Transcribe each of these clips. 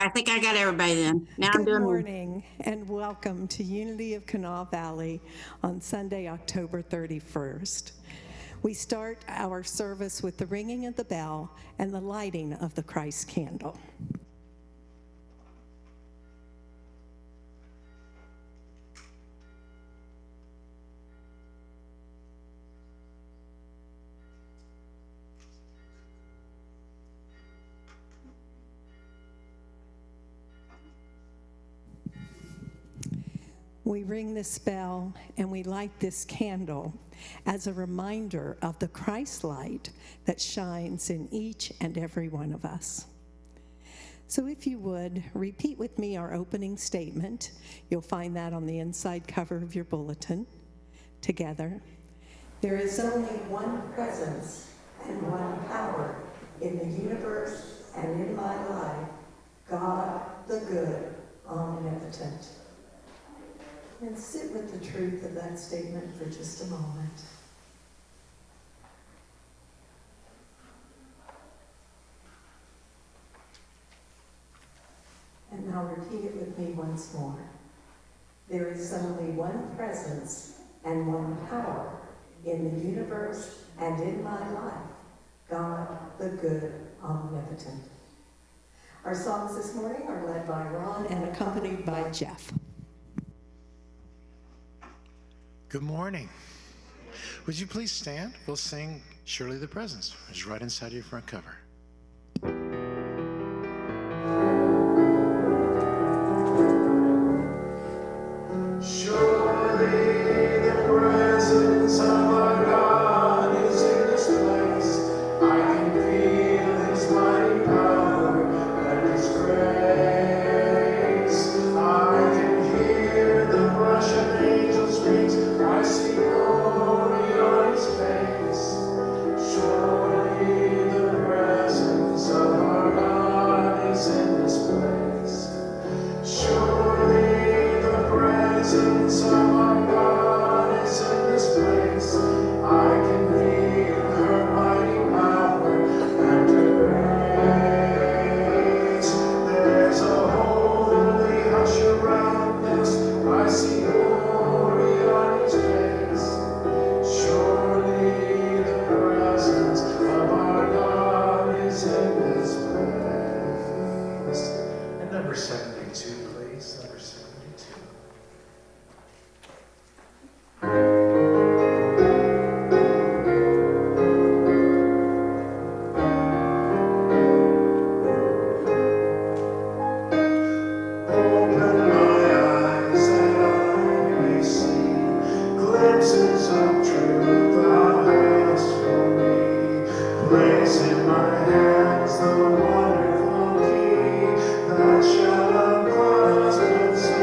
I think I got everybody then. Now I'm Good doing me. morning and welcome to Unity of Kanawha Valley on Sunday, October 31st. We start our service with the ringing of the bell and the lighting of the Christ candle. We ring this bell and we light this candle as a reminder of the Christ light that shines in each and every one of us. So if you would, repeat with me our opening statement. You'll find that on the inside cover of your bulletin. Together. There is only one presence and one power in the universe and in my life, God the good, omnipotent. And sit with the truth of that statement for just a moment. And now repeat it with me once more. There is only one presence and one power in the universe and in my life, God the good, omnipotent. Our songs this morning are led by Ron and accompanied by Jeff. Good morning. Would you please stand? We'll sing Surely the Presence, which is right inside your front cover. Surely the presence of our God is in this place. I can feel His mighty power and His grace. I can hear the rush of angels' wings. I see glory on His face. Surely the presence of our God is in this place. Surely the presence of our God is in this place. I can feel her mighty power and her grace. There's a holy hush around us. I see glory on His face. Surely the presence of our God is in this place. And number 72, please. Number 72. Open my eyes that I may see glimpses of truth thou hast for me. Place in my hands the wonderful key that shall unclose the sea.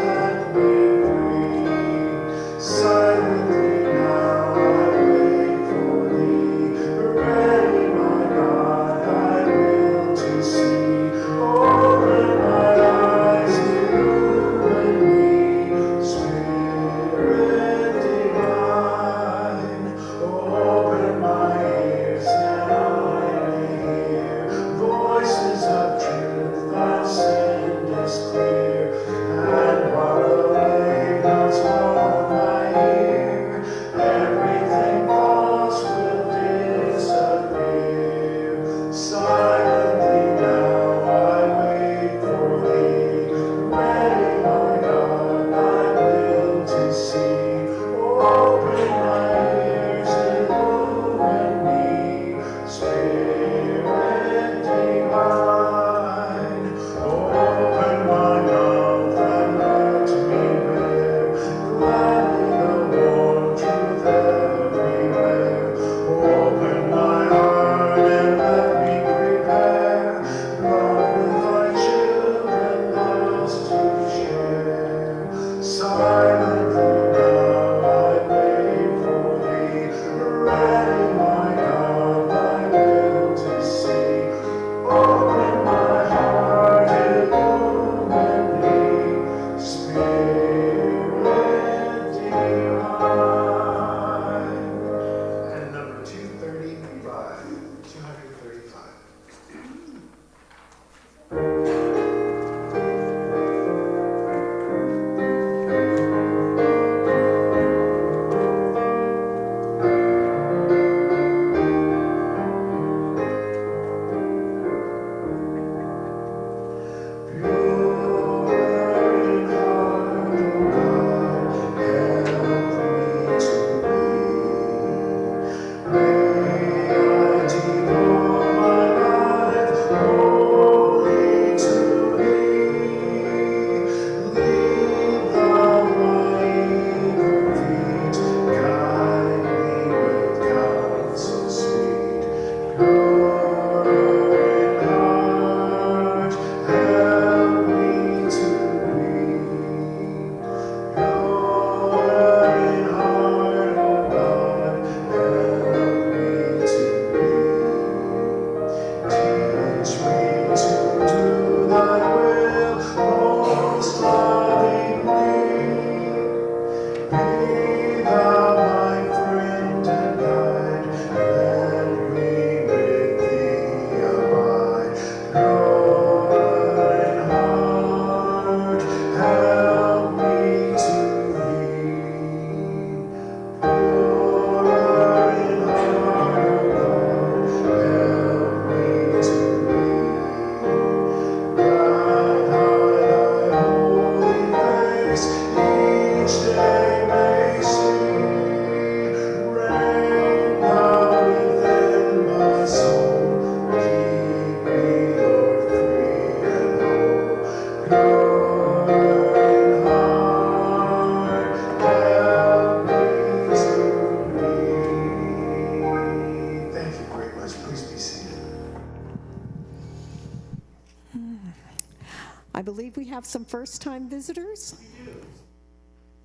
believe we have some first-time visitors. We do.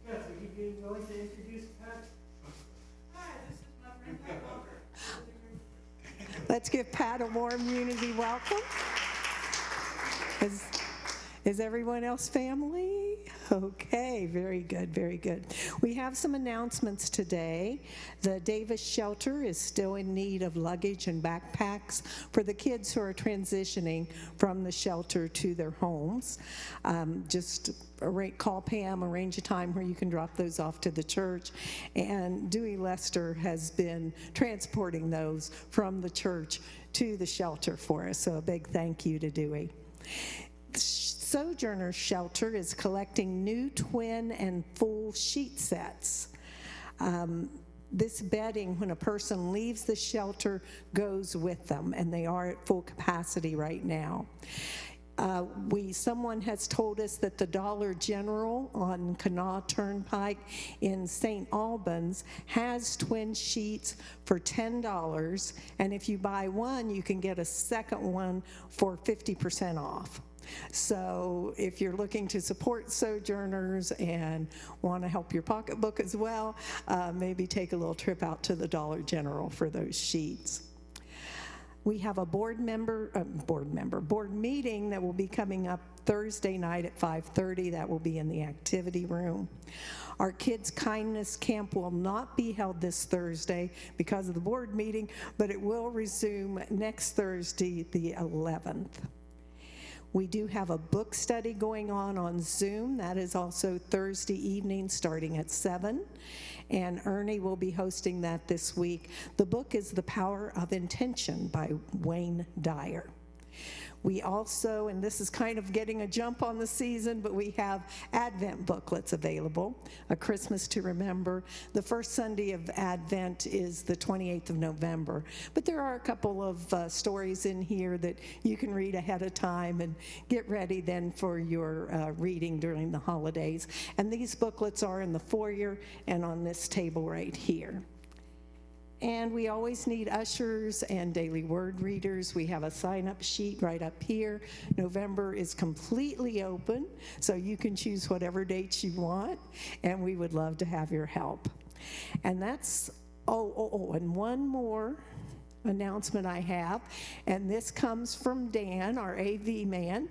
Yes, would you be willing to introduce Pat? Hi, this is my friend Pat Walker. Let's give Pat a warm Unity welcome. Is everyone else family? Okay, very good, very good. We have some announcements today. The Davis Shelter is still in need of luggage and backpacks for the kids who are transitioning from the shelter to their homes. Just call Pam, arrange a time where you can drop those off to the church. And Dewey Lester has been transporting those from the church to the shelter for us, so a big thank you to Dewey. Sojourner Shelter is collecting new twin and full sheet sets. This bedding, when a person leaves the shelter, goes with them, and they are at full capacity right now. Someone has told us that the Dollar General on Kanawha Turnpike in St. Albans has twin sheets for $10, and if you buy one, you can get a second one for 50% off. So if you're looking to support Sojourners and want to help your pocketbook as well, maybe take a little trip out to the Dollar General for those sheets. We have a board meeting that will be coming up Thursday night at 5:30. That will be in the activity room. Our Kids Kindness Camp will not be held this Thursday because of the board meeting, but it will resume next Thursday, the 11th. We do have a book study going on Zoom. That is also Thursday evening starting at 7. And Ernie will be hosting that this week. The book is The Power of Intention by Wayne Dyer. We also, and this is kind of getting a jump on the season, but we have Advent booklets available, A Christmas to Remember. The first Sunday of Advent is the 28th of November, but there are a couple of stories in here that you can read ahead of time and get ready then for your reading during the holidays. And these booklets are in the foyer and on this table right here. And we always need ushers and daily word readers. We have a sign-up sheet right up here. November is completely open, so you can choose whatever dates you want, and we would love to have your help. And that's, and one more announcement I have, and this comes from Dan, our AV man.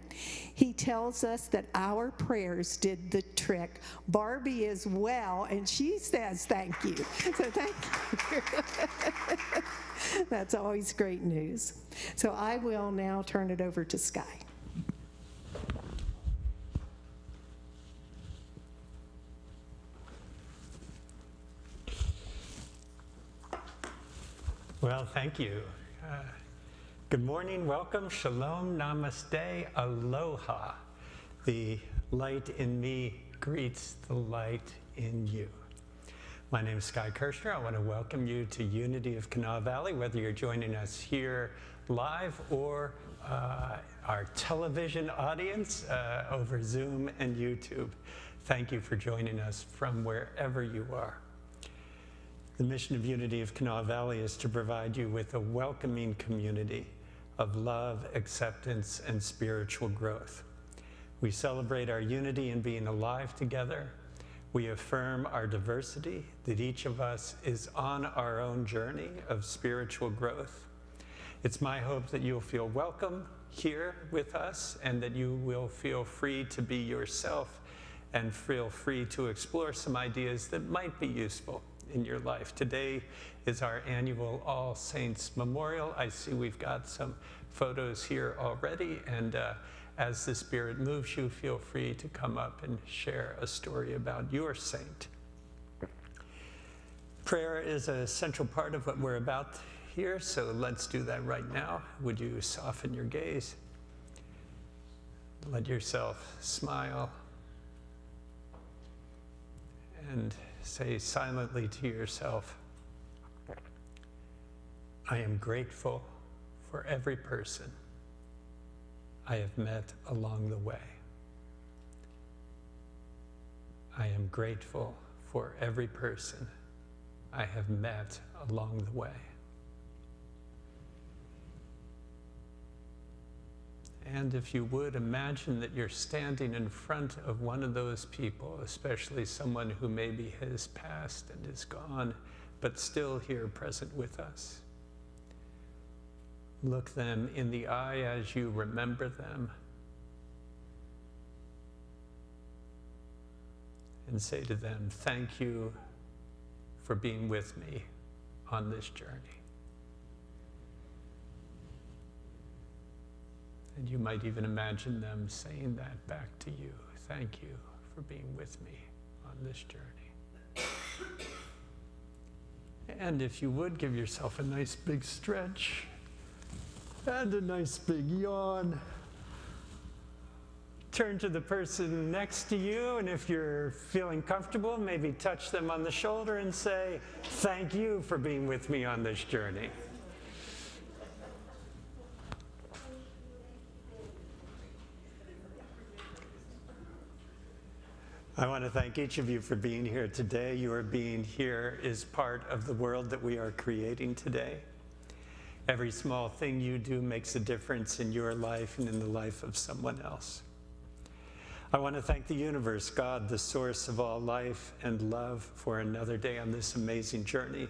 He tells us that our prayers did the trick. Barbie is well, and she says thank you. So thank you. That's always great news. So I will now turn it over to Sky. Well, thank you. Good morning, welcome, shalom, namaste, aloha. The light in me greets the light in you. My name is Sky Kirshner. I want to welcome you to Unity of Kanawha Valley, whether you're joining us here live or our television audience over Zoom and YouTube. Thank you for joining us from wherever you are. The mission of Unity of Kanawha Valley is to provide you with a welcoming community of love, acceptance, and spiritual growth. We celebrate our unity in being alive together. We affirm our diversity, that each of us is on our own journey of spiritual growth. It's my hope that you'll feel welcome here with us and that you will feel free to be yourself and feel free to explore some ideas that might be useful in your life. Today is our annual All Saints Memorial. I see we've got some photos here already, and as the Spirit moves you, feel free to come up and share a story about your saint. Prayer is a central part of what we're about here, so let's do that right now. Would you soften your gaze? Let yourself smile and say silently to yourself, I am grateful for every person I have met along the way. I am grateful for every person I have met along the way. And if you would, imagine that you're standing in front of one of those people, especially someone who maybe has passed and is gone, but still here present with us. Look them in the eye as you remember them. And say to them, thank you for being with me on this journey. And you might even imagine them saying that back to you. Thank you for being with me on this journey. And if you would, give yourself a nice big stretch and a nice big yawn. Turn to the person next to you, and if you're feeling comfortable, maybe touch them on the shoulder and say, thank you for being with me on this journey. I want to thank each of you for being here today. Your being here is part of the world that we are creating today. Every small thing you do makes a difference in your life and in the life of someone else. I want to thank the universe, God, the source of all life and love, for another day on this amazing journey.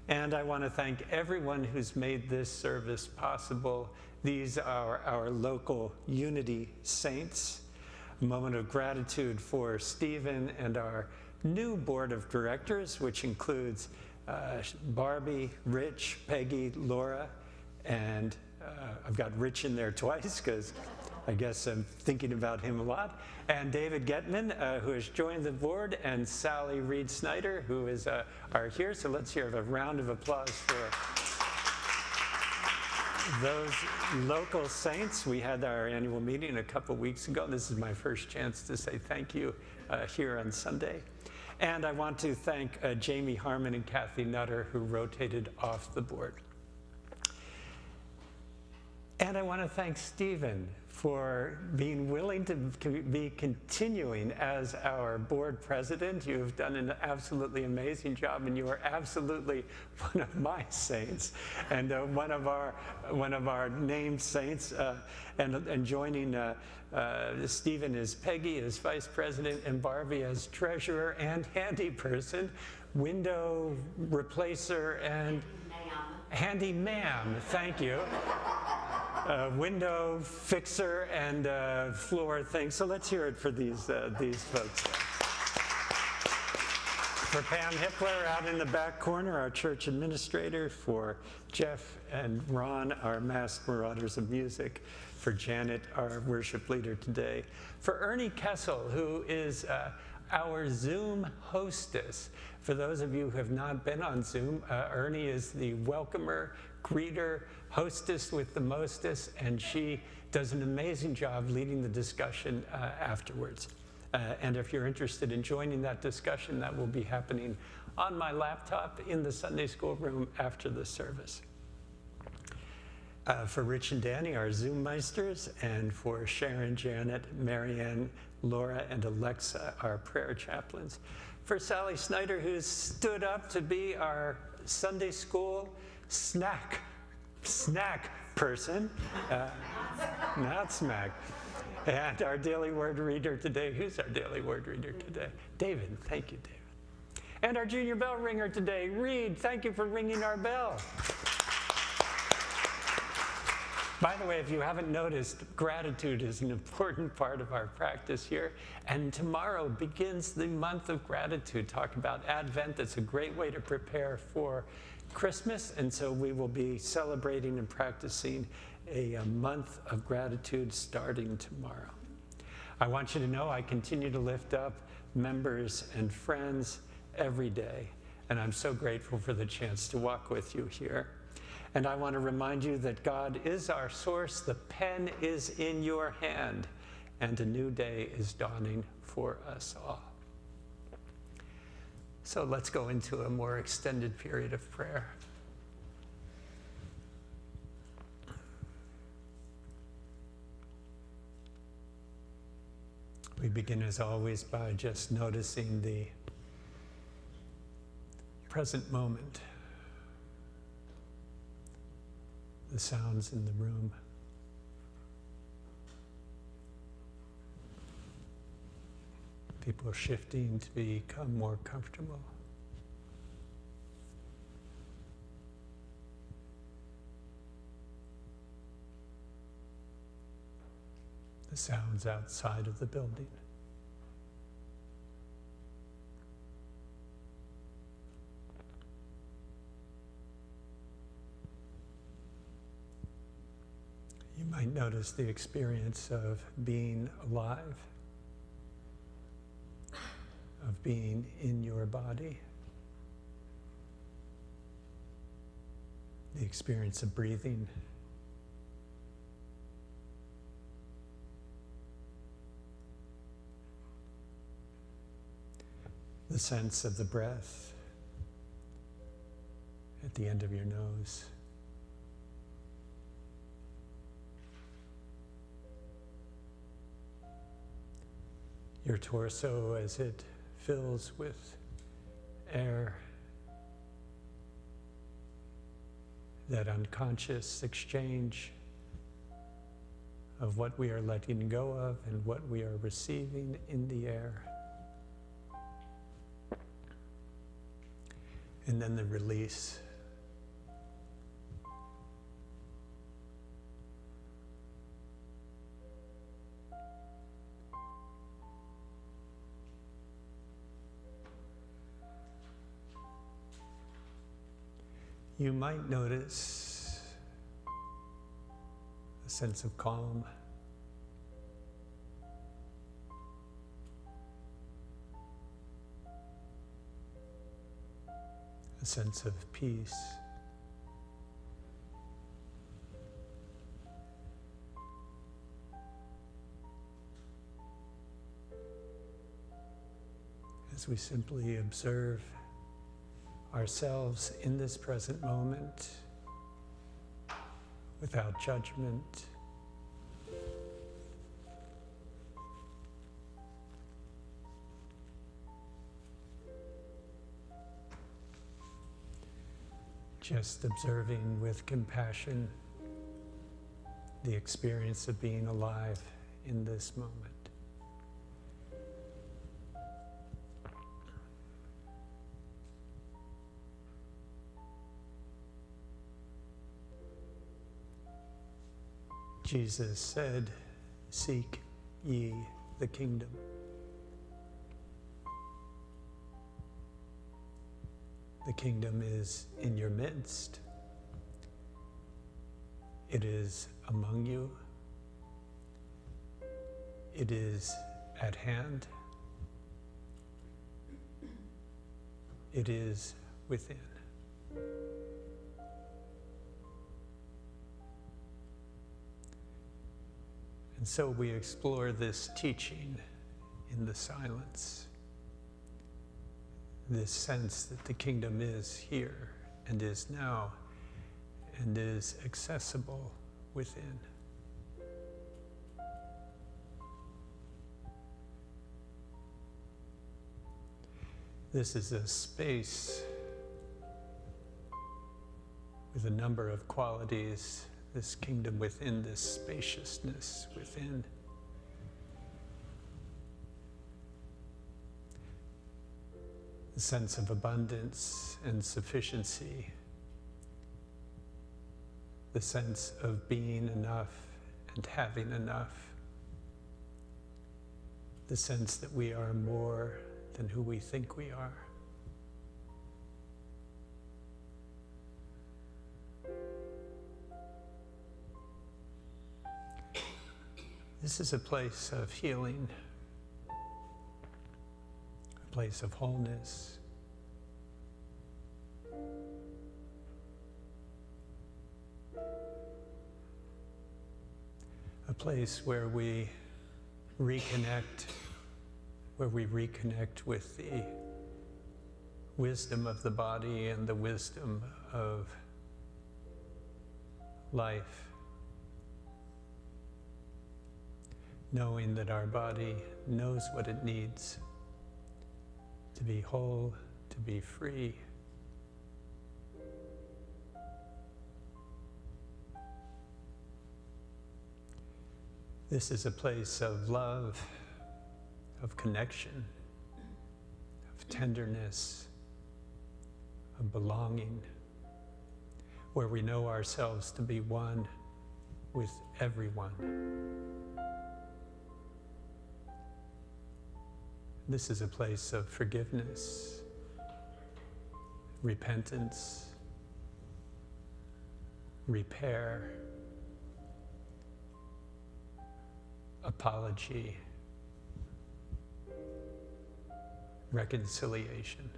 And I want to thank everyone who's made this service possible. These are our local Unity Saints. A moment of gratitude for Stephen and our new board of directors, which includes Barbie, Rich, Peggy, Laura, and I've got Rich in there twice because I guess I'm thinking about him a lot, and David Getman, who has joined the board, and Sally Reed-Snyder, who is are here. So let's hear a round of applause for those local saints. We had our annual meeting a couple weeks ago. This is my first chance to say thank you here on Sunday. And I want to thank Jamie Harmon and Kathy Nutter, who rotated off the board. And I want to thank Stephen for being willing to be continuing as our board president. You've done an absolutely amazing job, and you are absolutely one of my saints, and one of our named saints. And joining Stephen as Peggy as vice president, and Barbie as treasurer and handy person, window replacer, and handy ma'am. Thank you. Window fixer and floor thing. So let's hear it for these folks. For Pam Hippler out in the back corner, our church administrator. For Jeff and Ron, our masked marauders of music. For Janet, our worship leader today. For Ernie Kessel, who is our Zoom hostess. For those of you who have not been on Zoom, Ernie is the welcomer, greeter, hostess with the mostest, and she does an amazing job leading the discussion afterwards. And if you're interested in joining that discussion, that will be happening on my laptop in the Sunday school room after the service. For Rich and Danny, our Zoom meisters, and for Sharon, Janet, Marianne, Laura, and Alexa, our prayer chaplains. For Sally Snyder, who's stood up to be our Sunday school snack person, not smack. And our daily word reader today, who's our daily word reader today? David, thank you, David. And our junior bell ringer today, Reed, thank you for ringing our bell. By the way, if you haven't noticed, gratitude is an important part of our practice here. And tomorrow begins the month of gratitude. Talk about Advent. That's a great way to prepare for Christmas. And so we will be celebrating and practicing a month of gratitude starting tomorrow. I want you to know I continue to lift up members and friends every day. And I'm so grateful for the chance to walk with you here. And I want to remind you that God is our source. The pen is in your hand, and a new day is dawning for us all. So let's go into a more extended period of prayer. We begin, as always, by just noticing the present moment. The sounds in the room, People shifting to become more comfortable. The sounds outside of the building. You might notice the experience of being alive, of being in your body, the experience of breathing, the sense of the breath at the end of your nose. Your torso as it fills with air, that unconscious exchange of what we are letting go of and what we are receiving in the air. And then the release. You might notice a sense of calm, a sense of peace, as we simply observe ourselves in this present moment without judgment. Just observing with compassion the experience of being alive in this moment. Jesus said, "Seek ye the kingdom." The kingdom is in your midst. It is among you. It is at hand. It is within. And so we explore this teaching in the silence, this sense that the kingdom is here and is now and is accessible within. This is a space with a number of qualities, this kingdom within, this spaciousness within. The sense of abundance and sufficiency, the sense of being enough and having enough, the sense that we are more than who we think we are. This is a place of healing, a place of wholeness, a place where we reconnect with the wisdom of the body and the wisdom of life. Knowing that our body knows what it needs to be whole, to be free. This is a place of love, of connection, of tenderness, of belonging, where we know ourselves to be one with everyone. This is a place of forgiveness, repentance, repair, apology, reconciliation.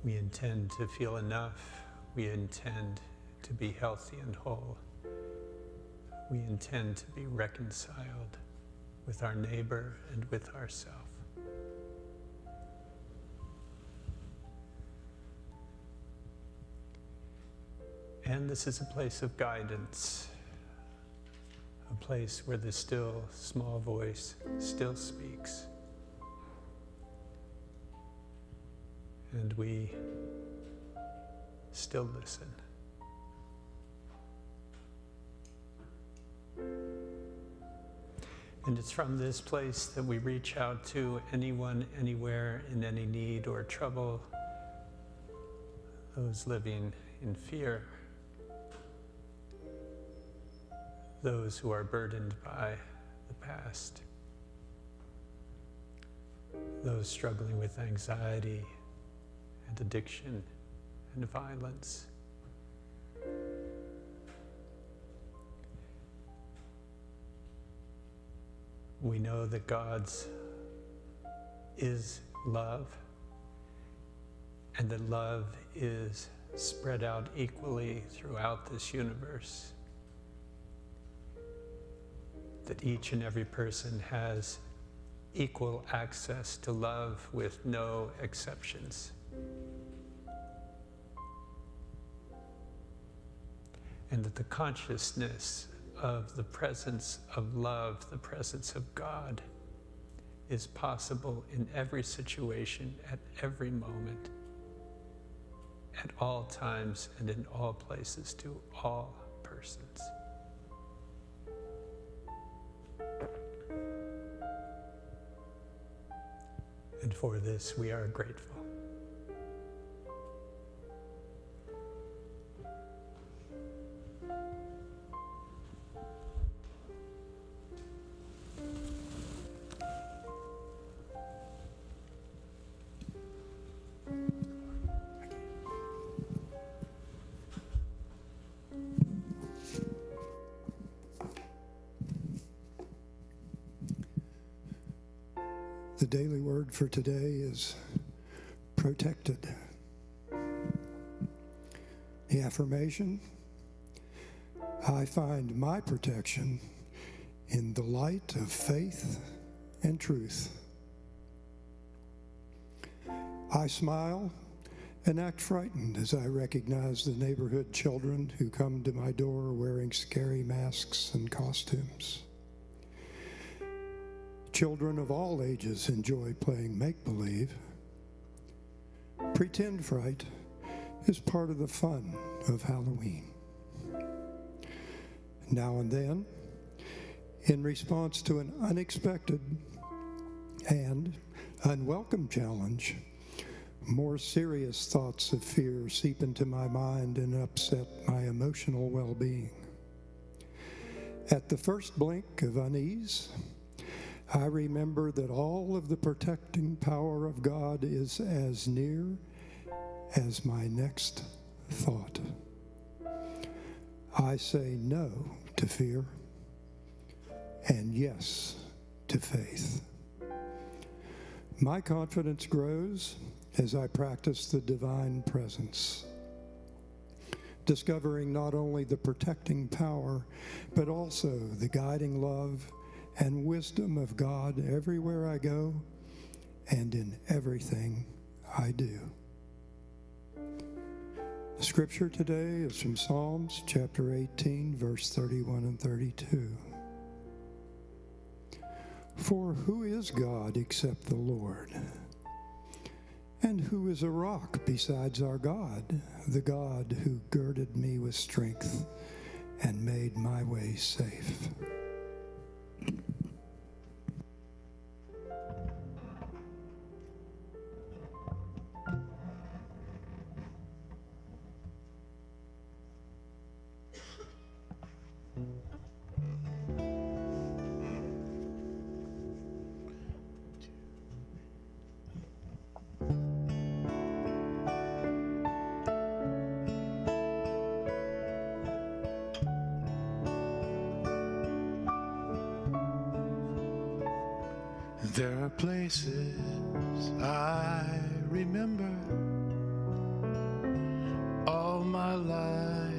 We intend to feel enough. We intend to be healthy and whole. We intend to be reconciled with our neighbor and with ourselves. And this is a place of guidance, a place where the still, small voice still speaks. And we still listen. And it's from this place that we reach out to anyone, anywhere, in any need or trouble, those living in fear, those who are burdened by the past, those struggling with anxiety and addiction and violence. We know that God's is love, and that love is spread out equally throughout this universe. That each and every person has equal access to love with no exceptions. And that the consciousness of the presence of love, the presence of God, is possible in every situation, at every moment, at all times, and in all places, to all persons. And for this, we are grateful. The daily word for today is protected. The affirmation: I find my protection in the light of faith and truth. I smile and act frightened as I recognize the neighborhood children who come to my door wearing scary masks and costumes. Children of all ages enjoy playing make-believe. Pretend fright is part of the fun of Halloween. Now and then, in response to an unexpected and unwelcome challenge, more serious thoughts of fear seep into my mind and upset my emotional well-being. At the first blink of unease, I remember that all of the protecting power of God is as near as my next thought. I say no to fear and yes to faith. My confidence grows as I practice the divine presence, discovering not only the protecting power, but also the guiding love and wisdom of God everywhere I go and in everything I do. The scripture today is from Psalms chapter 18, verse 31 and 32. For who is God except the Lord? And who is a rock besides our God, the God who girded me with strength and made my way safe? There are places I remember all my life,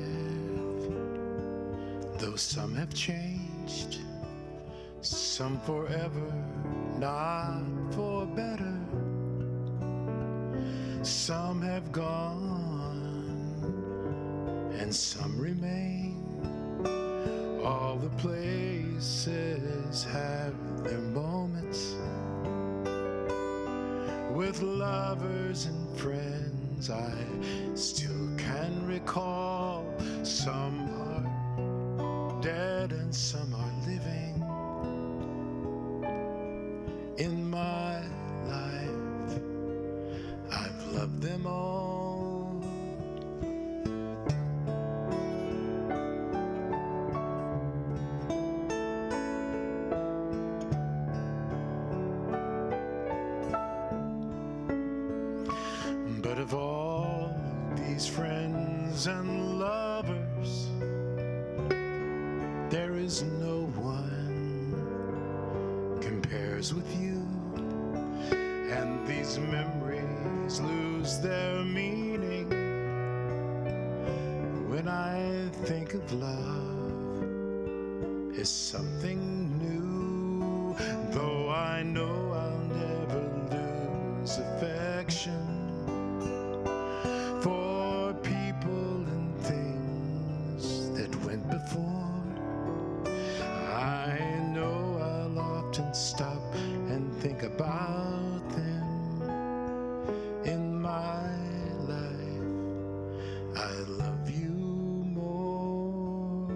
though some have changed, some forever, not for better. Some have gone and some remain. All the places have their moments with lovers and friends I still can recall. Some are dead and some are living. In my life, I've loved them all. But of all these friends and lovers, there is no one compares with you. And these memories lose their meaning when I think of love is something new. Though I know I'll never lose affection for people and things that went before. I know I'll often stop and think about them. In my life, I love you more.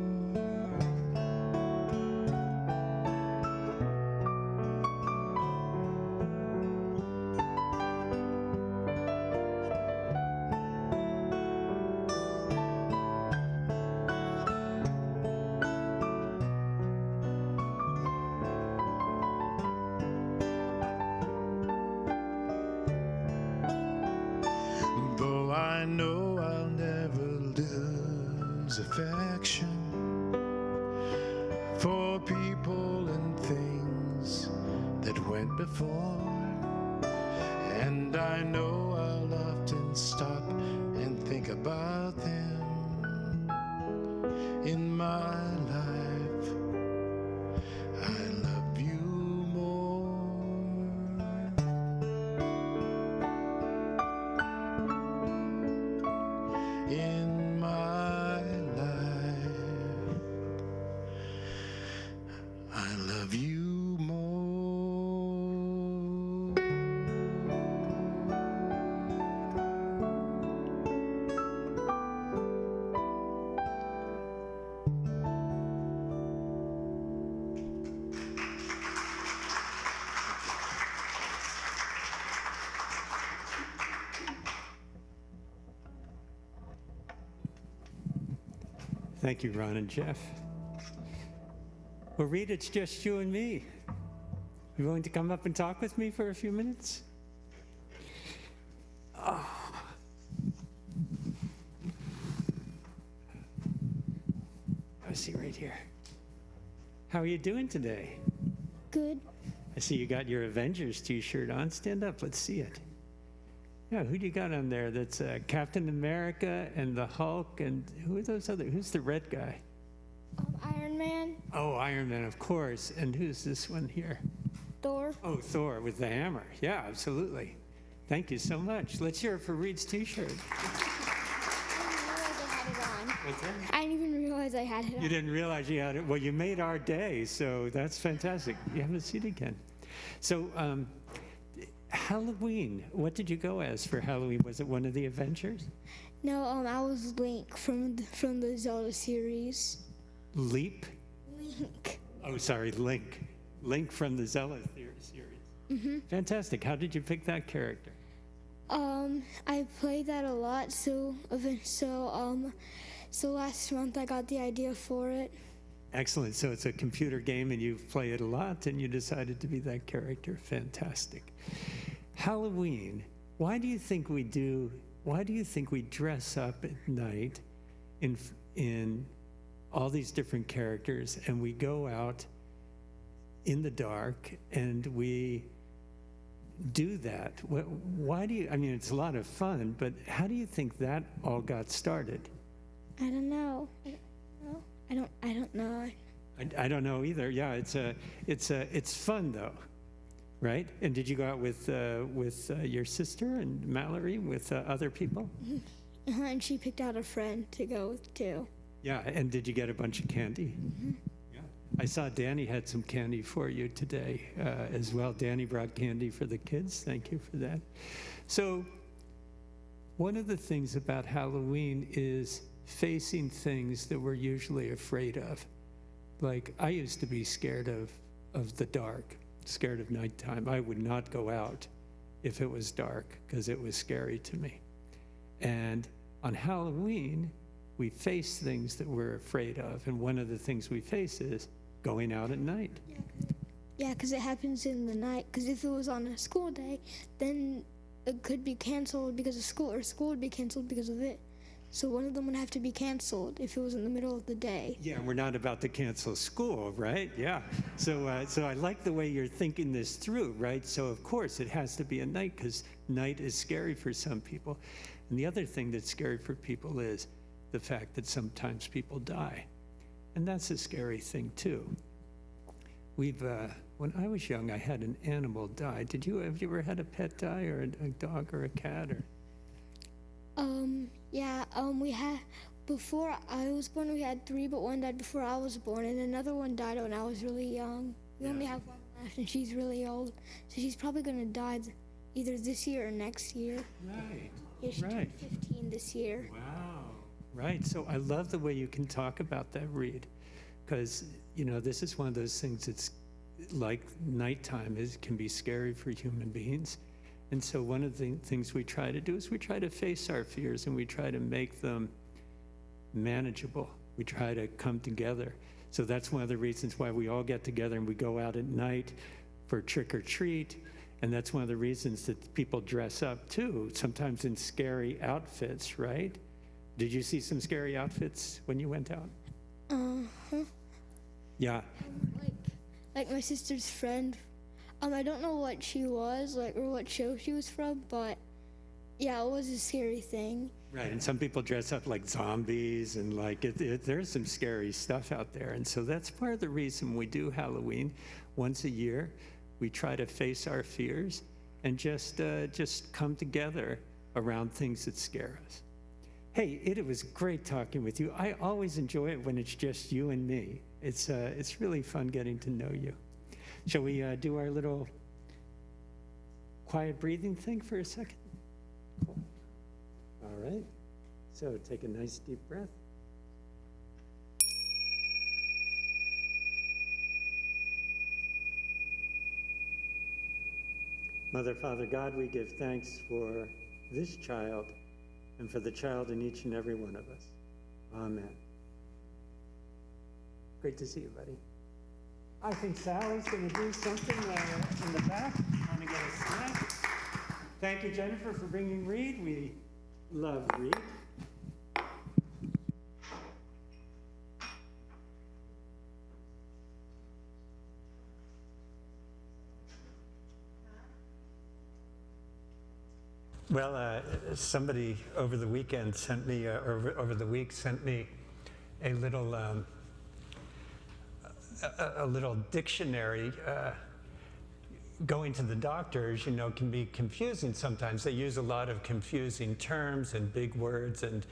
Though I know I'll never lose affection for people and things that went before. And I know I'll often stop and think about them. In my life, I love you more. In my life, I love you more. Thank you, Ron and Jeff. Well, Reed, it's just you and me. You willing to come up and talk with me for a few minutes? Oh. I see right here. How are you doing today? Good. I see you got your Avengers t-shirt on. Stand up, let's see it. Yeah, who do you got on there? That's Captain America and the Hulk, and who are those other? Who's the red guy? Iron Man, Oh, Iron Man, of course. And who's this one here? Thor. Oh, Thor with the hammer. Yeah, absolutely. Thank you so much. Let's hear it for Reed's t-shirt. What's that? I didn't even realize I had it You on. didn't realize you had it. Well, you made our day, so that's fantastic. You have a seat again. So, Halloween, what did you go as for Halloween? Was it one of the Avengers? No, I was Link from the Zelda series. Leap? Link. Oh, sorry, Link. Link from the Zelda series. Fantastic. How did you pick that character? I played that a lot, so last month I got the idea for it. Excellent. So it's a computer game and you play it a lot and you decided to be that character. Fantastic. Halloween. Why do you think we dress up at night in all these different characters and we go out in the dark and we do that? Why do you, I mean, it's a lot of fun, but how do you think that all got started? I don't know. I don't know. I don't know either. Yeah, it's fun though, right? And did you go out with your sister and Mallory, with other people? And she picked out a friend to go with too. Yeah, and did you get a bunch of candy? Yeah. I saw Danny had some candy for you today as well. Danny brought candy for the kids. Thank you for that. So one of the things about Halloween is facing things that we're usually afraid of. Like, I used to be scared of the dark, scared of nighttime. I would not go out if it was dark because it was scary to me. And on Halloween, we face things that we're afraid of. And one of the things we face is going out at night. Yeah, because it happens in the night. Because if it was on a school day, then it could be canceled because of school, or school would be canceled because of it. So one of them would have to be canceled if it was in the middle of the day. Yeah, we're not about to cancel school, right? Yeah. So I like the way you're thinking this through, right? So of course it has to be at night because night is scary for some people. And the other thing that's scary for people is the fact that sometimes people die. And that's a scary thing too. When I was young, I had an animal die. Have you ever had a pet die, or a dog or a cat? Or? Yeah, we had, before I was born, we had 3, but one died before I was born, and another one died when I was really young. We only have one left, and she's really old, so she's probably gonna die either this year or next year. Right. Yeah, she Right. turned 15 this year. Wow. Right. So I love the way you can talk about that, Reed, because, this is one of those things that's like nighttime can be scary for human beings. And so one of the things we try to do is we try to face our fears and we try to make them manageable. We try to come together. So that's one of the reasons why we all get together and we go out at night for trick or treat. And that's one of the reasons that people dress up too, sometimes in scary outfits, right? Did you see some scary outfits when you went out? Yeah. Like my sister's friend. I don't know what she was, or what show she was from, but yeah, it was a scary thing. Right, and some people dress up like zombies, and there's some scary stuff out there. And so that's part of the reason we do Halloween once a year. We try to face our fears and just come together around things that scare us. Hey, it was great talking with you. I always enjoy it when it's just you and me. It's really fun getting to know you. Shall we do our little quiet breathing thing for a second? Cool. All right. So take a nice deep breath. Mother, Father, God, we give thanks for this child and for the child in each and every one of us. Amen. Great to see you, buddy. I think Sally's going to do something in the back. Want to get a snack? Thank you, Jennifer, for bringing Reed. We love Reed. Well, somebody over the weekend sent me, or over the week sent me a little dictionary. Going to the doctors, can be confusing sometimes. They use a lot of confusing terms and big words, and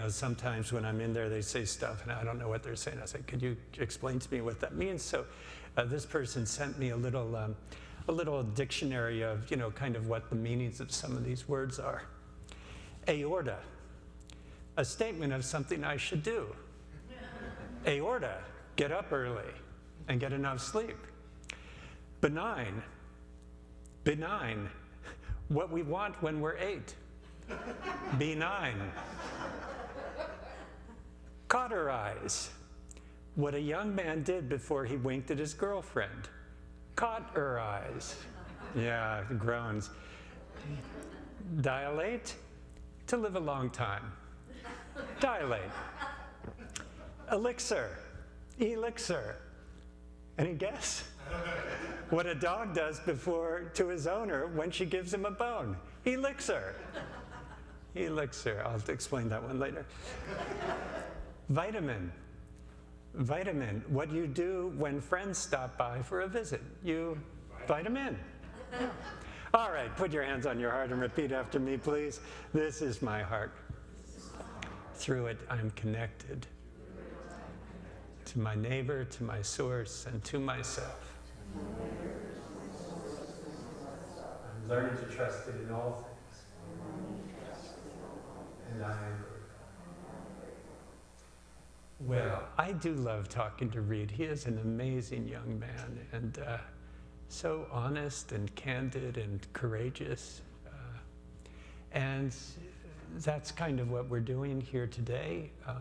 sometimes when I'm in there, they say stuff and I don't know what they're saying. I say, could you explain to me what that means? So this person sent me a little a little dictionary of, kind of what the meanings of some of these words are. Aorta, a statement of something I should do. Aorta, get up early and get enough sleep. Benign, what we want when we're 8. Benign. Cauterize, what a young man did before he winked at his girlfriend. Cauterize. Yeah, groans. Dilate, to live a long time. Dilate. Elixir, Any guess? What a dog does to his owner when she gives him a bone. Elixir. I'll explain that one later. Vitamin, what you do when friends stop by for a visit. You vitamin. All right, put your hands on your heart and repeat after me, please. This is my heart. Through it, I'm connected to my neighbor, to my source, and to myself. I'm learning to trust it in all things. And I am. Well, I do love talking to Reed. He is an amazing young man, and so honest and candid and courageous. And that's kind of what we're doing here today. I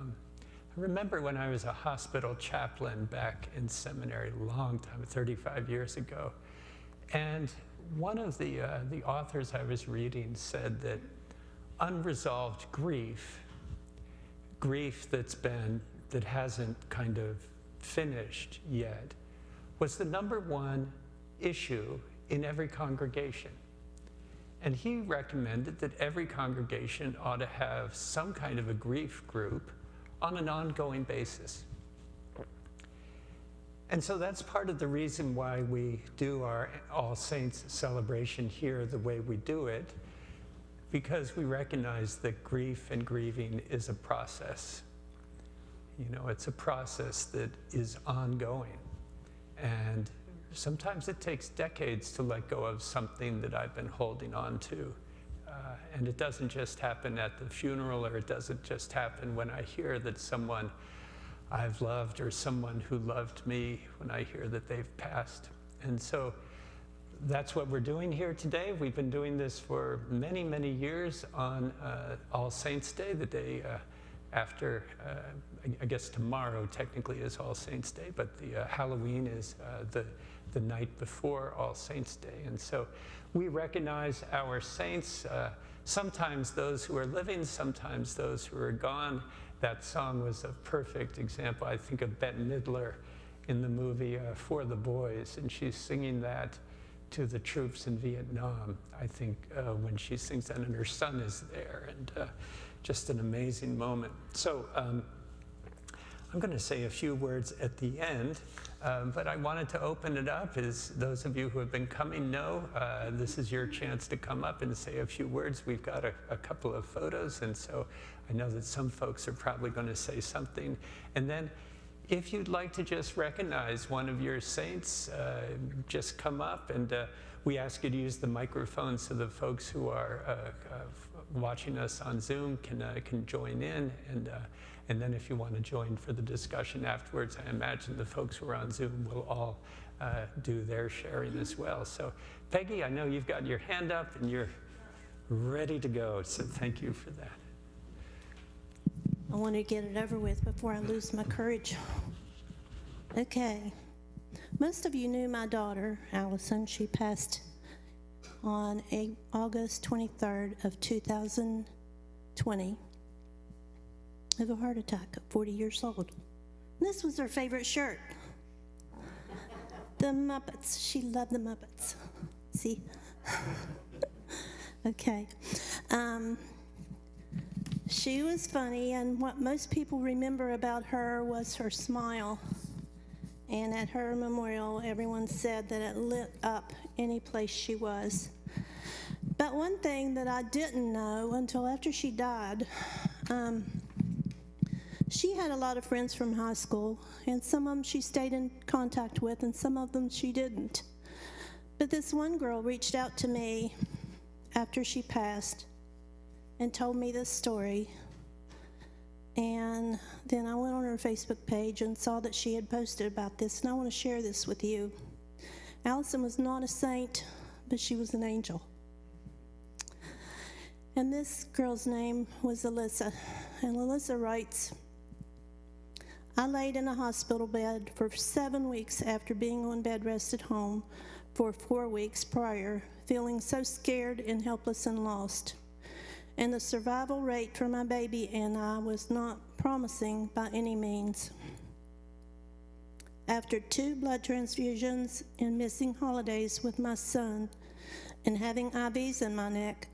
remember when I was a hospital chaplain back in seminary, a long time, 35 years ago, and one of the authors I was reading said that unresolved grief that hasn't kind of finished yet, was the #1 issue in every congregation. And he recommended that every congregation ought to have some kind of a grief group on an ongoing basis. And so that's part of the reason why we do our All Saints celebration here the way we do it, because we recognize that grief and grieving is a process. It's a process that is ongoing. And sometimes it takes decades to let go of something that I've been holding on to. And it doesn't just happen at the funeral, or it doesn't just happen when I hear that someone I've loved or someone who loved me, when I hear that they've passed. And so that's what we're doing here today. We've been doing this for many, many years on All Saints Day, the day after, I guess tomorrow technically is All Saints Day, but the Halloween is the night before All Saints Day. And so we recognize our saints, sometimes those who are living, sometimes those who are gone. That song was a perfect example. I think of Bette Midler in the movie For the Boys, and she's singing that to the troops in Vietnam, I think, when she sings that, and her son is there, and just an amazing moment. So I'm going to say a few words at the end, but I wanted to open it up. As those of you who have been coming know, this is your chance to come up and say a few words. We've got a couple of photos, and so I know that some folks are probably going to say something. And then if you'd like to just recognize one of your saints, just come up, and we ask you to use the microphone so the folks who are watching us on Zoom can join in, and then if you want to join for the discussion afterwards, I imagine the folks who are on Zoom will all do their sharing as well. So Peggy, I know you've got your hand up and you're ready to go, so thank you for that. I want to get it over with before I lose my courage. Okay. Most of you knew my daughter, Allison. She passed on August 23rd of 2020 of a heart attack at 40 years old. This was her favorite shirt. The Muppets. She loved the Muppets. See? Okay. She was funny, and what most people remember about her was her smile. And at her memorial, everyone said that it lit up any place she was. But one thing that I didn't know until after she died, she had a lot of friends from high school, and some of them she stayed in contact with, and some of them she didn't. But this one girl reached out to me after she passed and told me this story. And then I went on her Facebook page and saw that she had posted about this, and I want to share this with you. Allison was not a saint, but she was an angel. And this girl's name was Alyssa. And Alyssa writes, I laid in a hospital bed for 7 weeks after being on bed rest at home for 4 weeks prior, feeling so scared and helpless and lost. And the survival rate for my baby and I was not promising by any means. After 2 blood transfusions and missing holidays with my son and having IVs in my neck,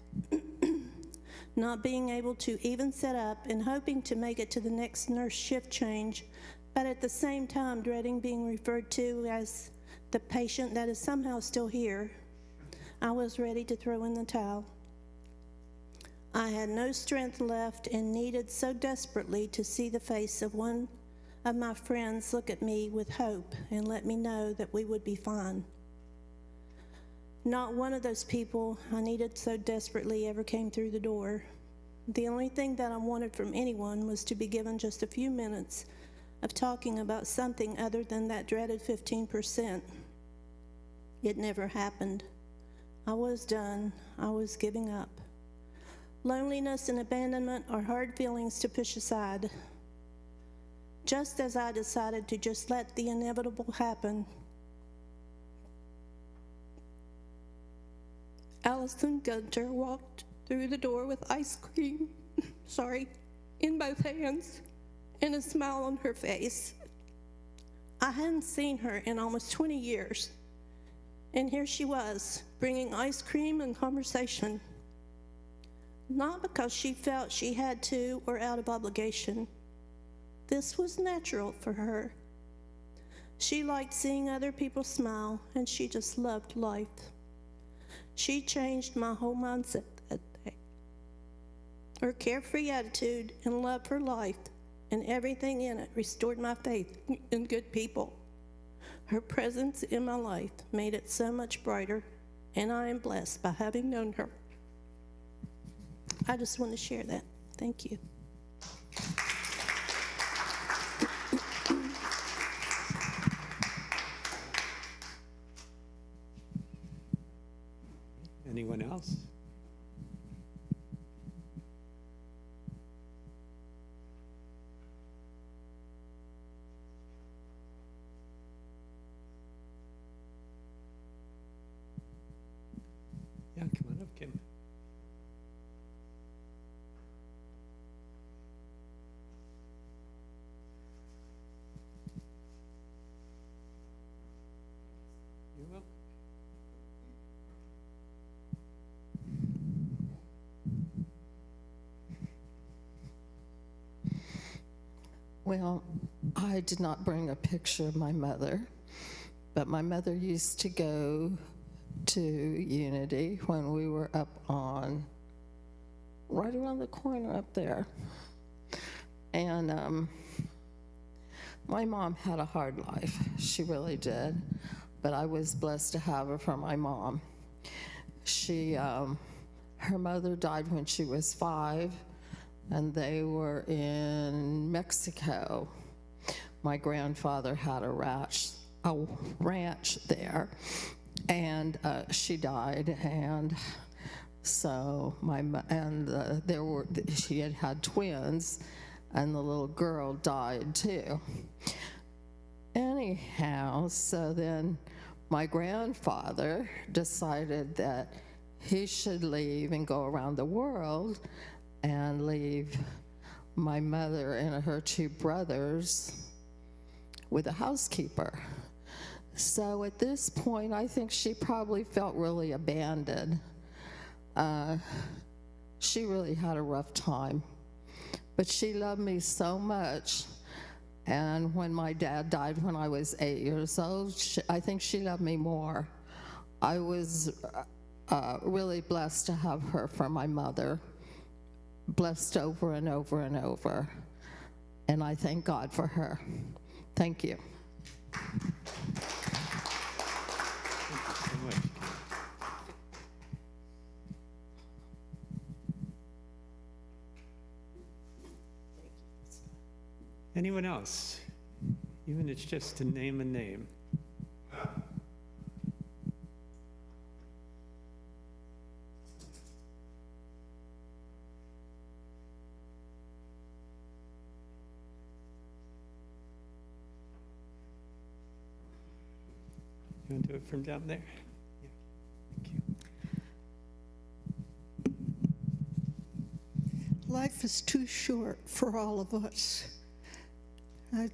not being able to even sit up and hoping to make it to the next nurse shift change, but at the same time dreading being referred to as the patient that is somehow still here, I was ready to throw in the towel. I had no strength left and needed so desperately to see the face of one of my friends look at me with hope and let me know that we would be fine. Not one of those people I needed so desperately ever came through the door. The only thing that I wanted from anyone was to be given just a few minutes of talking about something other than that dreaded 15%. It never happened. I was done. I was giving up. Loneliness and abandonment are hard feelings to push aside. Just as I decided to just let the inevitable happen, Allison Gunter walked through the door with ice cream, in both hands and a smile on her face. I hadn't seen her in almost 20 years, and here she was, bringing ice cream and conversation. Not because she felt she had to or out of obligation. This was natural for her. She liked seeing other people smile, and she just loved life. She changed my whole mindset that day. Her carefree attitude and love for life and everything in it restored my faith in good people. Her presence in my life made it so much brighter, and I am blessed by having known her. I just want to share that. Thank you. Anyone else? Yeah, come on up, Kim. You're welcome. Well, I did not bring a picture of my mother, but my mother used to go to Unity when we were up on, right around the corner up there. And my mom had a hard life. She really did. But I was blessed to have her for my mom. Her mother died when she was 5. And they were in Mexico. My grandfather had a ranch there, and she died. And so she had twins, and the little girl died too. Anyhow, so then my grandfather decided that he should leave and go around the world and leave my mother and her 2 brothers with a housekeeper. So at this point, I think she probably felt really abandoned. She really had a rough time, but she loved me so much. And when my dad died when I was 8 years old, I think she loved me more. I was really blessed to have her for my mother. Blessed over and over and over. And I thank God for her. Thank you. Thank you so English. Anyone else? Even if it's just to name a name. You want to do it from down there? Yeah. Thank you. Life is too short for all of us. I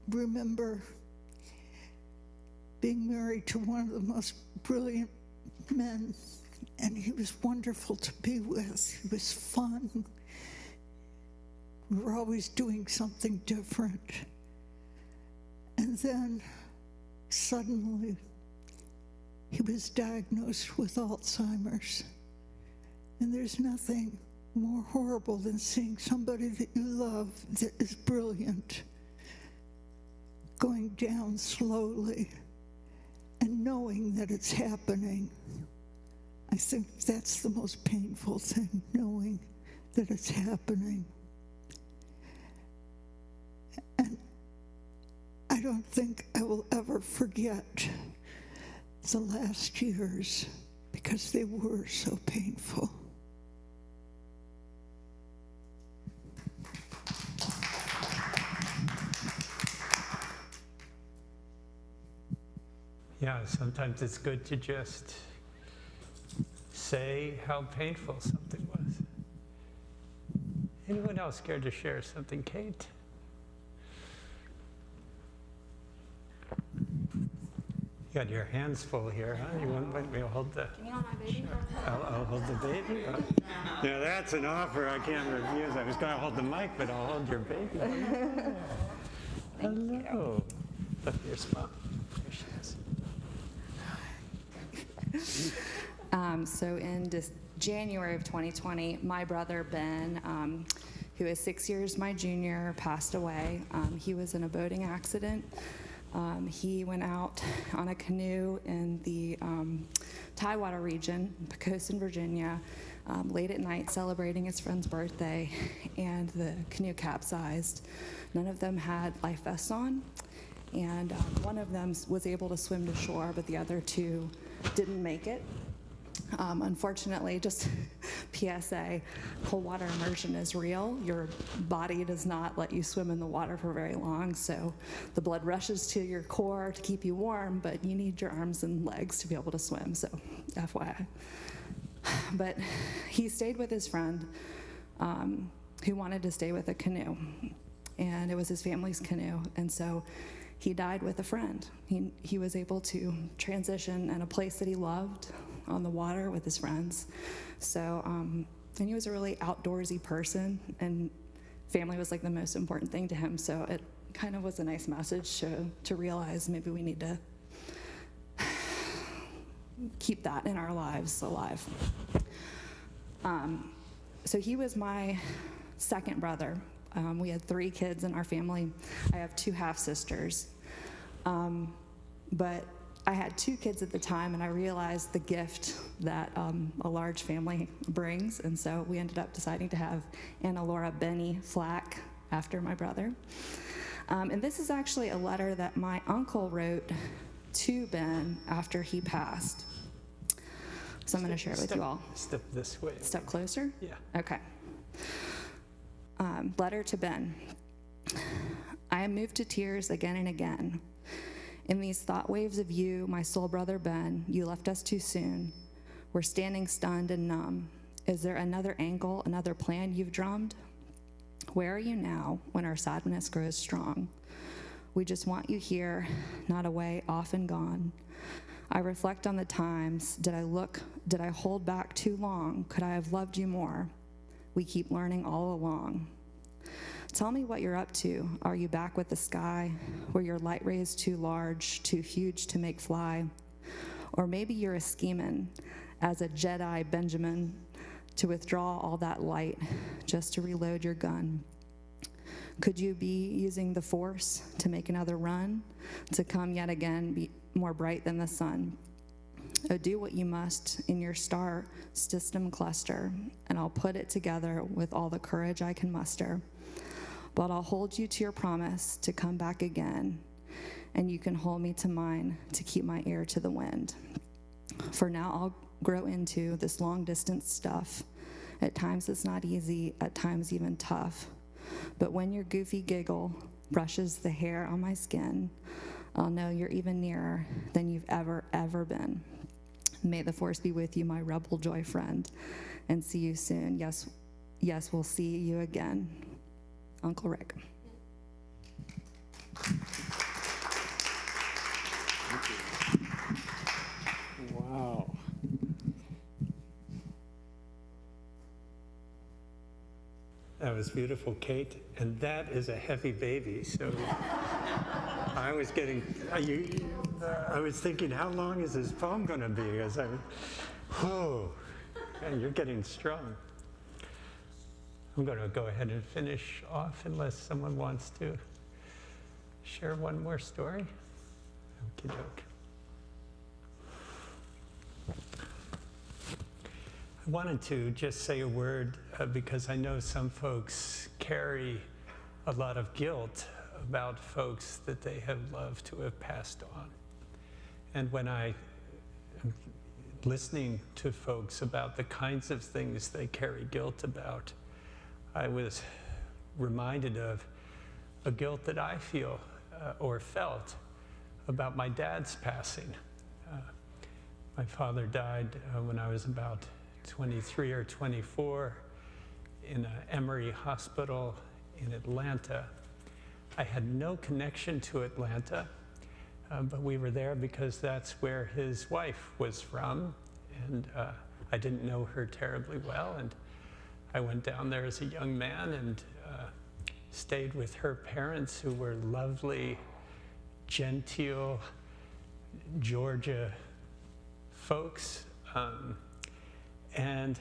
remember being married to one of the most brilliant men, and he was wonderful to be with. He was fun. We were always doing something different. And then suddenly, he was diagnosed with Alzheimer's. And there's nothing more horrible than seeing somebody that you love that is brilliant going down slowly and knowing that it's happening. I think that's the most painful thing, knowing that it's happening. And I don't think I will ever forget the last years because they were so painful. Yeah, sometimes it's good to just say how painful something was. Anyone else care to share something, Kate? You got your hands full here, huh? You want me to hold the... Can you hold my baby? I'll hold the baby. Yeah, that's an offer I can't refuse. I was going to hold the mic, but I'll hold your baby. Hello. Look, here's Mom. There she is. So in January of 2020, my brother Ben, who is 6 years my junior, passed away. He was in a boating accident. He went out on a canoe in the Tidewater region, Pocosin, Virginia, late at night celebrating his friend's birthday, and the canoe capsized. None of them had life vests on, and one of them was able to swim to shore, but the other two didn't make it. Unfortunately, just PSA, cold water immersion is real. Your body does not let you swim in the water for very long, so the blood rushes to your core to keep you warm, but you need your arms and legs to be able to swim, so FYI. But he stayed with his friend who wanted to stay with a canoe, and it was his family's canoe, and so he died with a friend. He was able to transition in a place that he loved on the water with his friends. So, and he was a really outdoorsy person, and family was like the most important thing to him. So it kind of was a nice message to realize maybe we need to keep that in our lives alive. So he was my second brother. We had 3 kids in our family. I have 2 half-sisters. But I had 2 kids at the time, and I realized the gift that a large family brings, and so we ended up deciding to have Anna Laura Benny Flack after my brother. And this is actually a letter that my uncle wrote to Ben after he passed. So I'm going to share it with you all. Step this way. Step closer? Yeah. Okay. Letter to Ben. I am moved to tears again and again. In these thought waves of you, my soul brother Ben, you left us too soon. We're standing stunned and numb. Is there another angle, another plan you've drummed? Where are you now when our sadness grows strong? We just want you here, not away, off and gone. I reflect on the times. Did I hold back too long? Could I have loved you more? We keep learning all along. Tell me what you're up to. Are you back with the sky? Were your light rays too large, too huge to make fly? Or maybe you're a schemin' as a Jedi Benjamin to withdraw all that light just to reload your gun. Could you be using the Force to make another run, to come yet again, be more bright than the sun? Oh, do what you must in your star system cluster, and I'll put it together with all the courage I can muster. But I'll hold you to your promise to come back again, and you can hold me to mine to keep my ear to the wind. For now, I'll grow into this long-distance stuff. At times it's not easy, at times even tough. But when your goofy giggle brushes the hair on my skin, I'll know you're even nearer than you've ever been. May the force be with you, my rebel joy friend, and see you soon. Yes, we'll see you again. Uncle Rick. Wow. That was beautiful, Kate. And that is a heavy baby. So I was thinking, how long is this poem going to be? As you're getting strong. I'm going to go ahead and finish off unless someone wants to share one more story. Okie doke. I wanted to just say a word because I know some folks carry a lot of guilt about folks that they have loved to have passed on. And when I am listening to folks about the kinds of things they carry guilt about, I was reminded of a guilt that I feel or felt about my dad's passing. My father died when I was about 23 or 24 in Emory Hospital in Atlanta. I had no connection to Atlanta, but we were there because that's where his wife was from, and I didn't know her terribly well, and I went down there as a young man and stayed with her parents, who were lovely, genteel Georgia folks. And,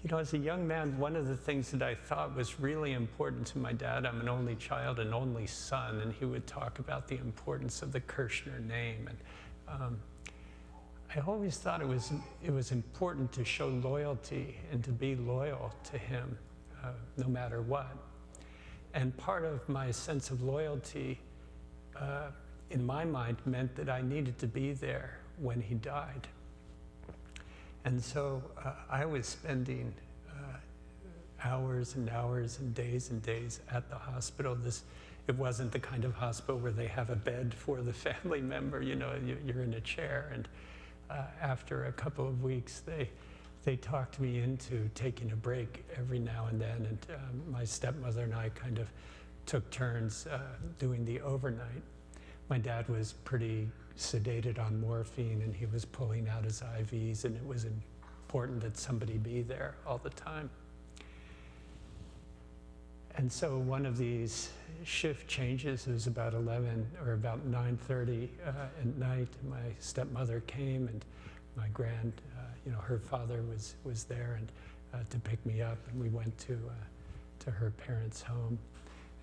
you know, as a young man, one of the things that I thought was really important to my dad, I'm an only child, an only son, and he would talk about the importance of the Kirshner name. And I always thought it was important to show loyalty and to be loyal to him, no matter what. And part of my sense of loyalty, in my mind, meant that I needed to be there when he died. And so I was spending hours and hours and days at the hospital. It wasn't the kind of hospital where they have a bed for the family member, you know, you're in a chair. And after a couple of weeks, they talked me into taking a break every now and then. And my stepmother and I kind of took turns doing the overnight. My dad was pretty sedated on morphine, and he was pulling out his IVs, and it was important that somebody be there all the time. And so one of these shift changes, it was about 11 or about 9:30 at night. My stepmother came, and my her father was there and to pick me up, and we went to her parents' home.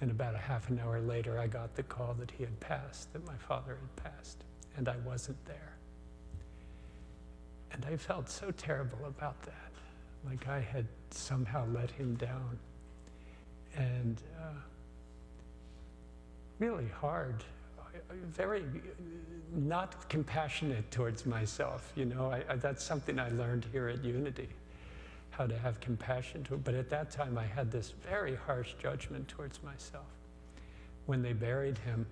And about a half an hour later, I got the call that he had passed, that my father had passed, and I wasn't there. And I felt so terrible about that, like I had somehow let him down. And really hard, very not compassionate towards myself, you know. That's something I learned here at Unity, how to have compassion to it. But at that time, I had this very harsh judgment towards myself. When they buried him,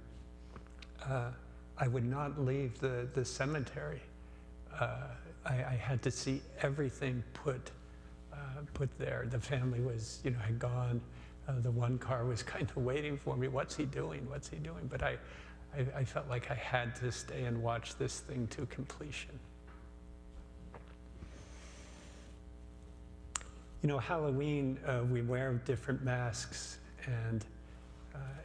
I would not leave the cemetery. I had to see everything put there. The family was, had gone. The one car was kind of waiting for me. What's he doing? What's he doing? But I felt like I had to stay and watch this thing to completion. You know, Halloween, we wear different masks, and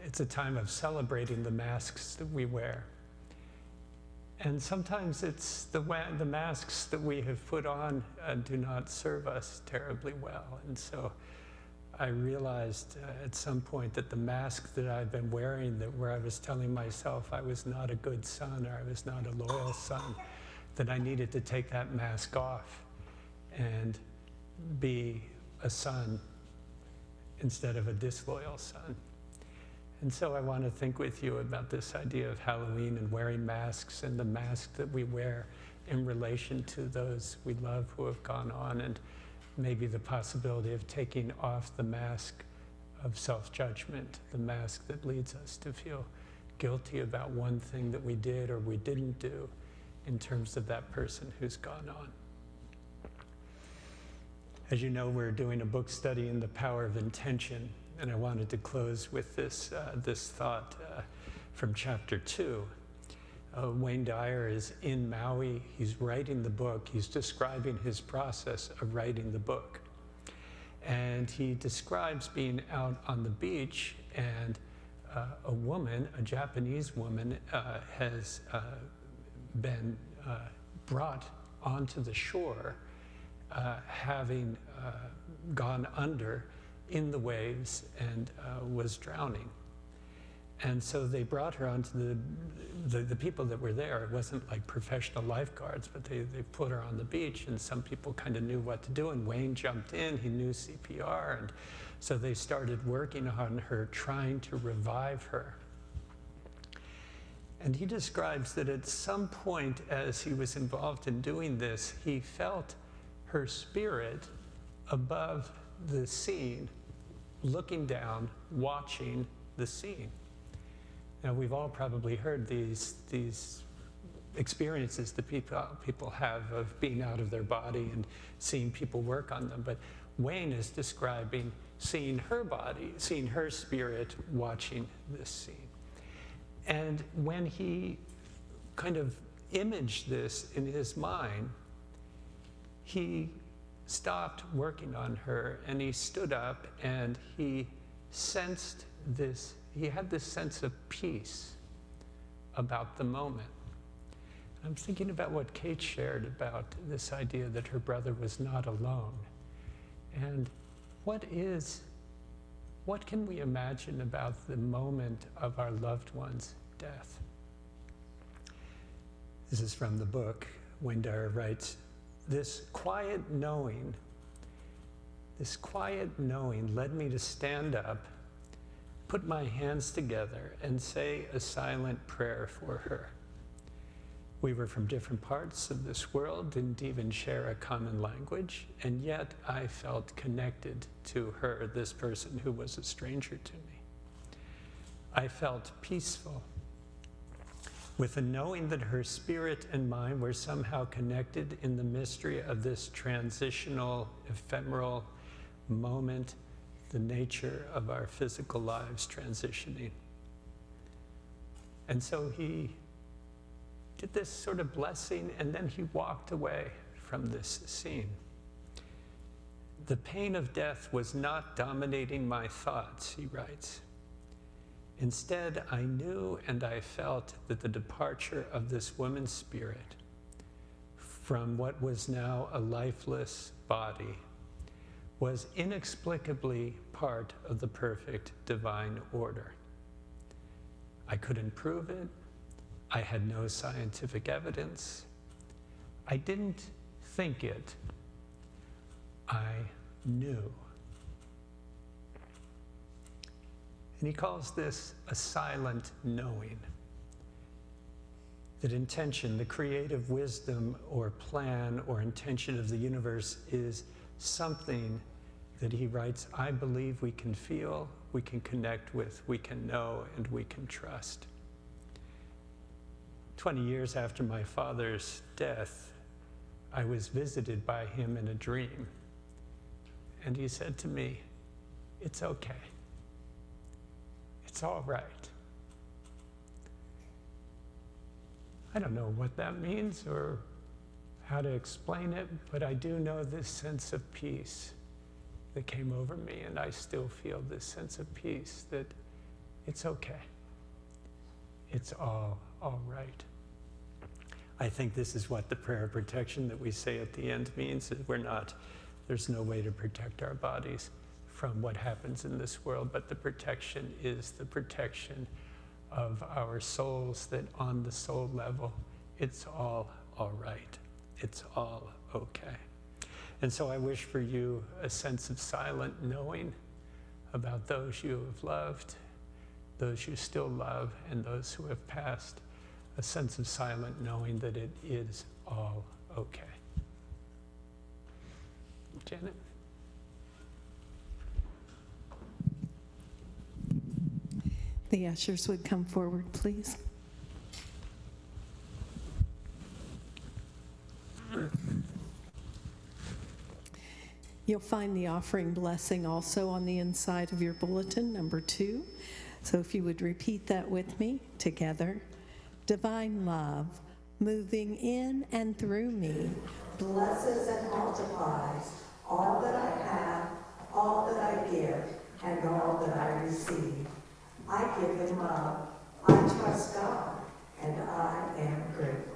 it's a time of celebrating the masks that we wear. And sometimes it's the masks that we have put on do not serve us terribly well. And so I realized at some point that the mask that I've been wearing, where I was telling myself I was not a good son or I was not a loyal son, that I needed to take that mask off and be a son instead of a disloyal son. And so I want to think with you about this idea of Halloween and wearing masks and the mask that we wear in relation to those we love who have gone on, and maybe the possibility of taking off the mask of self-judgment, the mask that leads us to feel guilty about one thing that we did or we didn't do in terms of that person who's gone on. As you know, we're doing a book study in The Power of Intention, and I wanted to close with this thought from chapter 2. Wayne Dyer is in Maui. He's writing the book. He's describing his process of writing the book. And he describes being out on the beach, and a woman, a Japanese woman, has been brought onto the shore, having gone under in the waves and was drowning. And so they brought her onto the people that were there. It wasn't like professional lifeguards, but they put her on the beach, and some people kind of knew what to do, and Wayne jumped in. He knew CPR, and so they started working on her, trying to revive her. And he describes that at some point as he was involved in doing this, he felt her spirit above the scene, looking down, watching the scene. Now, we've all probably heard these experiences that people have of being out of their body and seeing people work on them. But Wayne is describing seeing her body, seeing her spirit watching this scene. And when he kind of imaged this in his mind, he stopped working on her, and he stood up, and he sensed this. He had this sense of peace about the moment. I'm thinking about what Kate shared about this idea that her brother was not alone. And what can we imagine about the moment of our loved one's death? This is from the book. Wayne Dyer writes, this quiet knowing led me to stand up, put my hands together, and say a silent prayer for her. We were from different parts of this world, didn't even share a common language, and yet I felt connected to her, this person who was a stranger to me. I felt peaceful, with the knowing that her spirit and mine were somehow connected in the mystery of this transitional, ephemeral moment, the nature of our physical lives transitioning. And so he did this sort of blessing, and then he walked away from this scene. The pain of death was not dominating my thoughts, he writes. Instead, I knew and I felt that the departure of this woman's spirit from what was now a lifeless body was inexplicably part of the perfect divine order. I couldn't prove it. I had no scientific evidence. I didn't think it. I knew. And he calls this a silent knowing. That intention, the creative wisdom or plan or intention of the universe is something that he writes, I believe we can feel, we can connect with, we can know, and we can trust. 20 years after my father's death, I was visited by him in a dream. And he said to me, it's okay. It's all right. I don't know what that means or how to explain it, but I do know this sense of peace that came over me, and I still feel this sense of peace that it's okay. It's all right. I think this is what the prayer of protection that we say at the end means, is there's no way to protect our bodies from what happens in this world, but the protection is the protection of our souls, that on the soul level, it's all all right. It's all okay. And so I wish for you a sense of silent knowing about those you have loved, those you still love, and those who have passed, a sense of silent knowing that it is all okay. Janet? The ushers would come forward, please. You'll find the offering blessing also on the inside of your bulletin, number 2. So if you would repeat that with me together. Divine love, moving in and through me, blesses and multiplies all that I have, all that I give, and all that I receive. I give him love, I trust God, and I am grateful.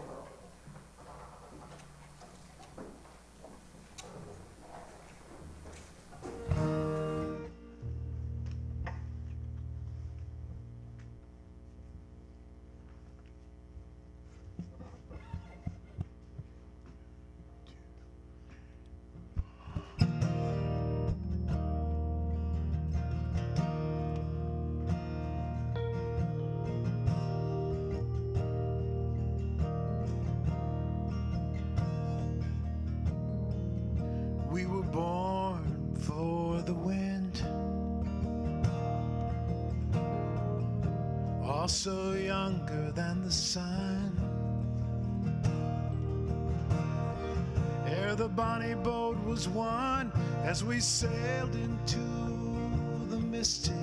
We were born for the wind, also younger than the sun. Ere the bonny boat was won, as we sailed into the mystic.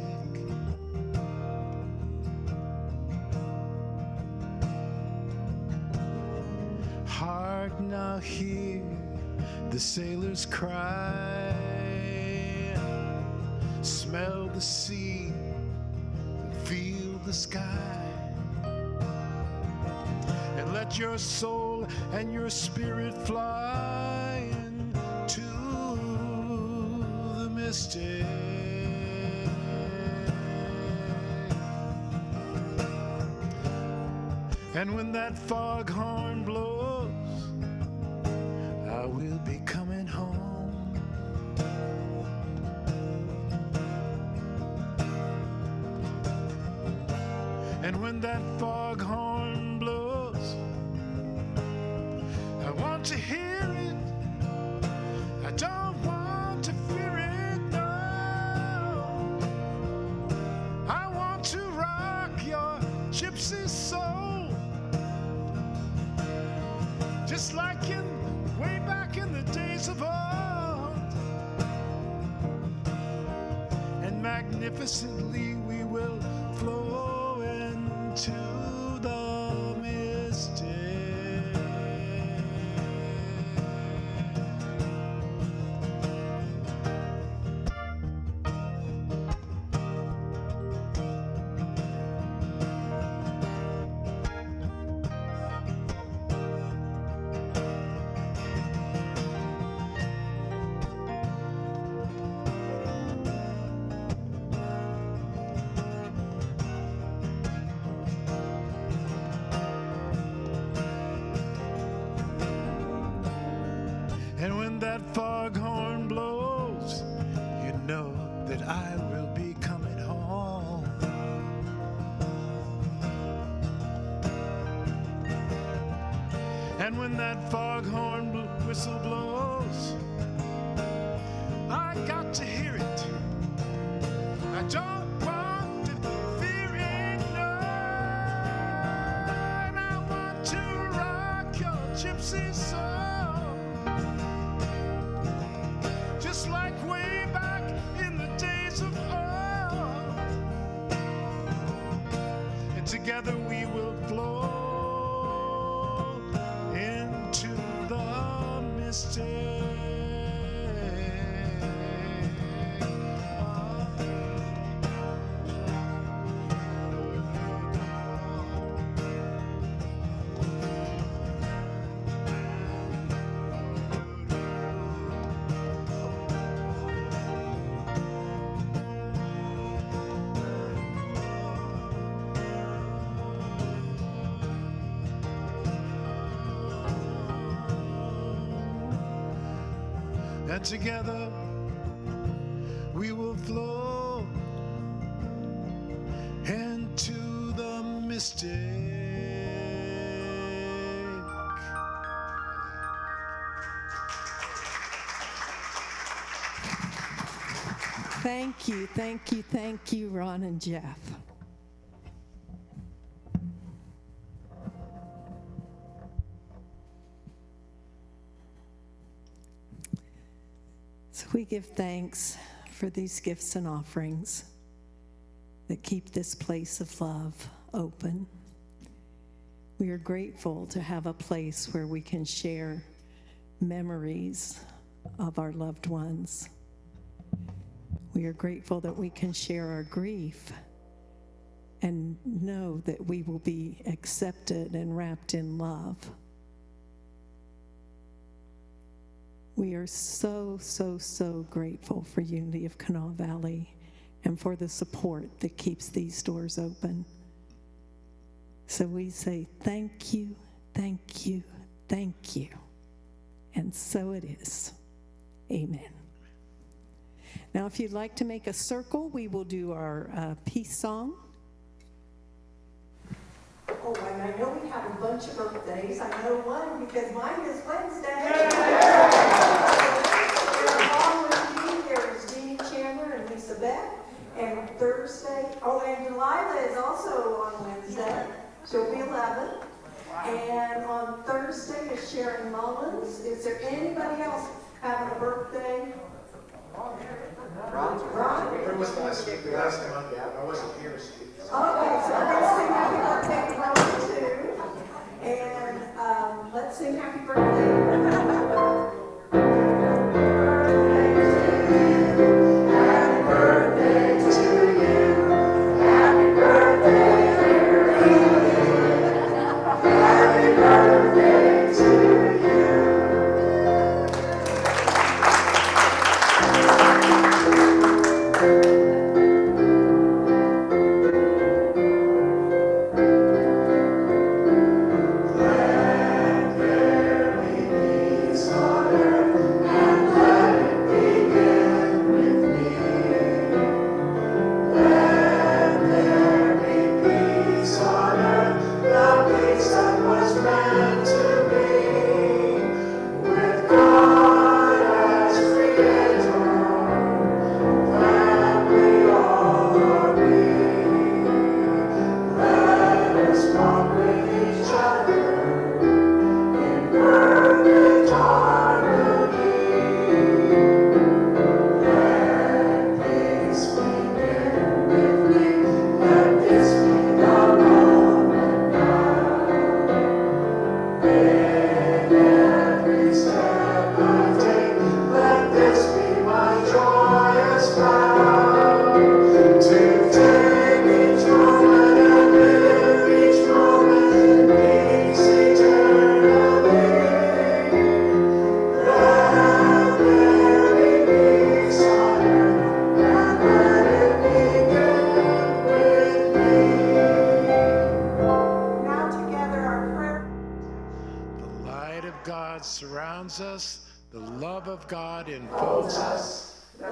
Hark now, hear the sailors cry, smell the sea, and feel the sky. And let your soul and your spirit fly into the mystic. And when that foghorn blows, I will be coming home. And when that foghorn blows, I want to hear it. I don't want to fear it, no. I want to rock your gypsy soul, just like way back in the days of old. And magnificently we will flow into the mystic. And when that foghorn blows, you know that I will be coming home. And when that foghorn whistle blows, I got to hear it. I don't want to fear it, no. And I want to rock your gypsy soul, just like way back in the days of old. And together we will flow into the mystic. and together we will flow into the mystic. Thank you, thank you, thank you, Ron and Jeff. So we give thanks for these gifts and offerings that keep this place of love open. We are grateful to have a place where we can share memories of our loved ones. We are grateful that we can share our grief and know that we will be accepted and wrapped in love. We are so, so, so grateful for Unity of Kanawha Valley and for the support that keeps these doors open. So we say thank you, thank you, thank you. And so it is. Amen. Now, if you'd like to make a circle, we will do our peace song. Oh, and I know we have a bunch of birthdays. I know one because mine is Wednesday. Along with me, there is Jeannie Chandler and Lisa Beck. And Thursday, and Delilah is also on Wednesday. She'll be 11. And on Thursday is Sharon Mullins. Is there anybody else having a birthday? Ron? Where was last week? Last Monday. I wasn't here. Okay, so let's sing happy birthday to Ron too. And let's sing happy birthday. Happy birthday to you. Happy birthday, dear Edith. Happy birthday to you. surrounds us, the love of God enfolds us, the